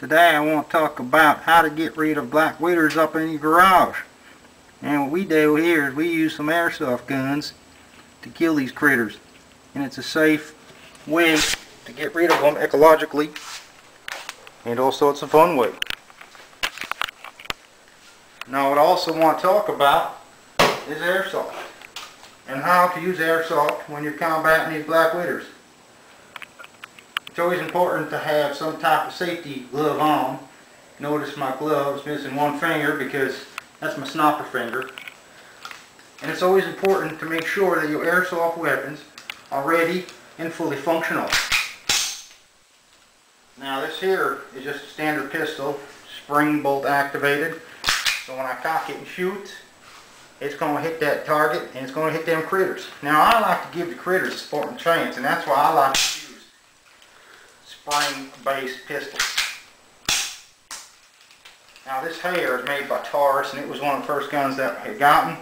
Today I want to talk about how to get rid of black widows up in your garage. And what we do here is we use some airsoft guns to kill these critters. And it's a safe way to get rid of them ecologically, and also it's a fun way. Now what I also want to talk about is airsoft and how to use airsoft when you're combating these black widows. It's always important to have some type of safety glove on. Notice my glove is missing one finger because that's my sniper finger. And it's always important to make sure that your airsoft weapons are ready and fully functional. Now this here is just a standard pistol, spring bolt activated. So when I cock it and shoot, it's going to hit that target and it's going to hit them critters. Now I like to give the critters a sporting chance, and that's why I like to use spring-based pistols. Now this hair is made by Taurus, and it was one of the first guns that I had gotten.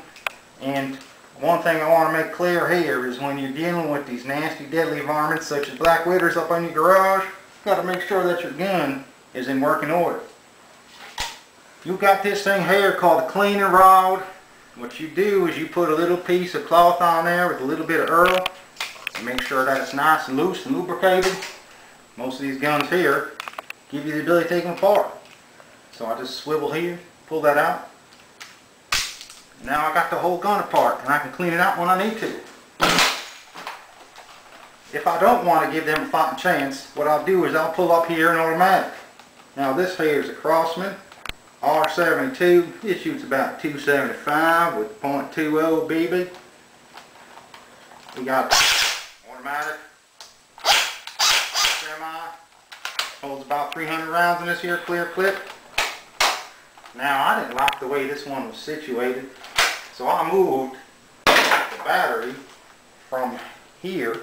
And one thing I want to make clear here is when you're dealing with these nasty, deadly varmints such as black widows up in your garage, you've got to make sure that your gun is in working order. You've got this thing here called a cleaner rod. What you do is you put a little piece of cloth on there with a little bit of Earl and make sure that it's nice and loose and lubricated. Most of these guns here give you the ability to take them apart. So I just swivel here, pull that out. Now I got the whole gun apart and I can clean it out when I need to. If I don't want to give them a fighting chance, what I'll do is I'll pull up here an automatic. Now this here is a Crossman R72. It shoots about 275 with .20 BB. We got automatic, semi, holds about 300 rounds in this here clear clip. Now I didn't like the way this one was situated, so I moved the battery from here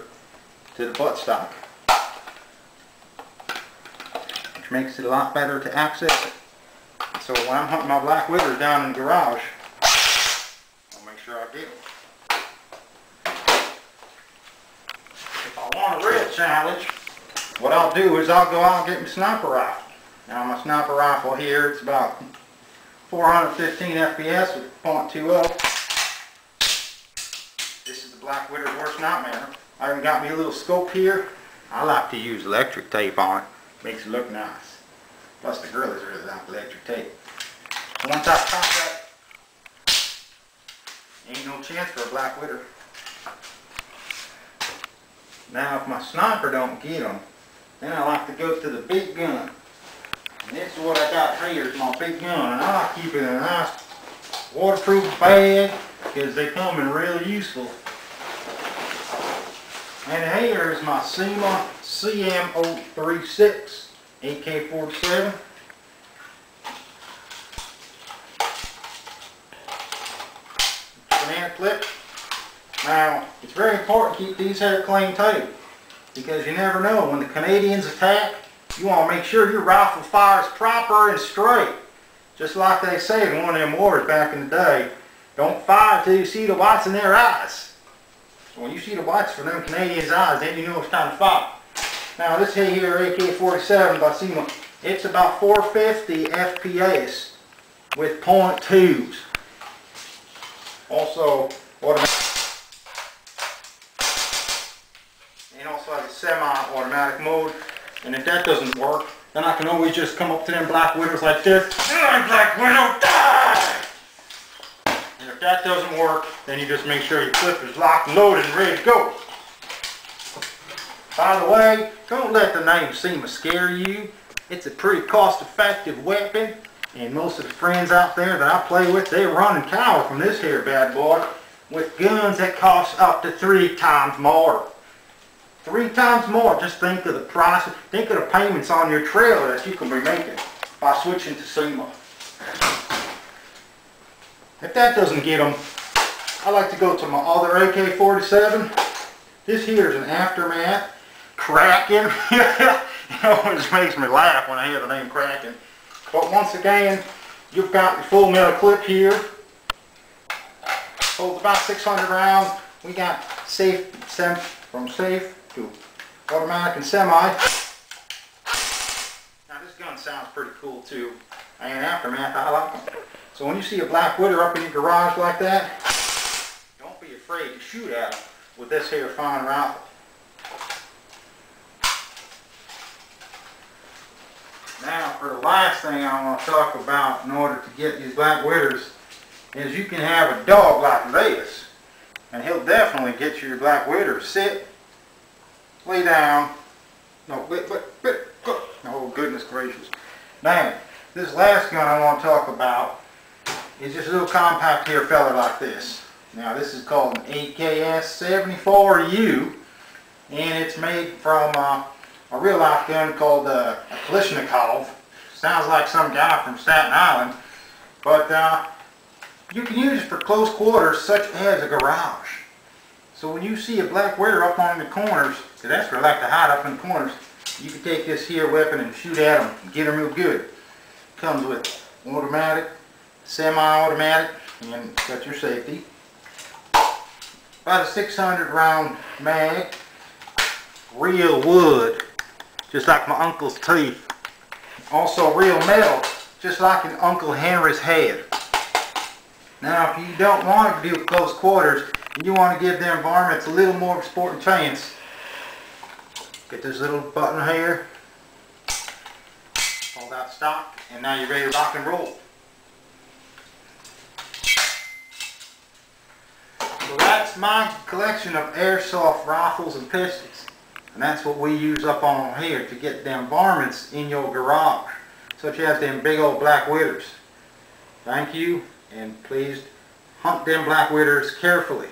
to the buttstock, which makes it a lot better to access it. So when I'm hunting my black widows down in the garage, I'll make sure I get them. If I want a real challenge, what I'll do is I'll go out and get my sniper rifle. Now my sniper rifle here, it's about 415 FPS with .20. This is the black widow's worst nightmare. I even got me a little scope here. I like to use electric tape on it. Makes it look nice. Plus the girlies really like electric tape. Once I pop that, ain't no chance for a black widow. Now if my sniper don't get them, then I like to go to the big gun. And this is what I got here, is my big gun. And I like to keep it in a nice waterproof bag because they come in really useful. And here is my SEMA CM036 AK-47. Banana clip. Now, it's very important to keep these here clean too, because you never know, when the Canadians attack, you want to make sure your rifle fires proper and straight. Just like they say in one of them wars back in the day, don't fire till you see the whites in their eyes. So when you see the whites from them Canadians' eyes, then you know it's time to fire. Now this here AK-47 by SEMA, it's about 450 FPS with .2s. Also automatic, and also has a semi-automatic mode. And if that doesn't work, then I can always just come up to them black widows like this. Black widow, die! And if that doesn't work, then you just make sure your clip is locked, loaded, and ready to go. By the way, don't let the name SEMA scare you. It's a pretty cost-effective weapon, and most of the friends out there that I play with, they run and cower from this here bad boy with guns that cost up to 3 times more. 3 times more. Just think of the price, think of the payments on your trailer that you can be making by switching to SEMA. If that doesn't get them, I like to go to my other AK-47. This here is an Aftermath Kraken. It always makes me laugh when I hear the name Kraken. But once again, you've got your full metal clip here. Holds about 600 rounds. We got from safe to automatic and semi. Now this gun sounds pretty cool too. And aftermath, I like them. So when you see a black widow up in your garage like that, don't be afraid to shoot at them with this here fine rifle. Now for the last thing I want to talk about in order to get these black widows is you can have a dog like this, and he'll definitely get your black widow. Sit, lay down. No, oh goodness gracious. Now, this last gun I want to talk about is just a little compact here fella like this. Now this is called an AKS-74U, and it's made from a real life gun called a ecologically. Sounds like some guy from Staten Island, but you can use it for close quarters such as a garage. So when you see a black widow up on the corners, because that's where I like to hide up in the corners, you can take this here weapon and shoot at them and get them real good. Comes with automatic, semi-automatic, and got your safety. About a 600 round mag, real wood, just like my uncle's teeth. Also real metal, just like in Uncle Henry's head. Now if you don't want to do close quarters and you want to give the environments a little more of a sporting chance, get this little button here, hold out stock, and now you're ready to rock and roll. So that's my collection of airsoft rifles and pistols. And that's what we use up on here to get them varmints in your garage, such as them big old black widows. Thank you, and please hunt them black widows carefully.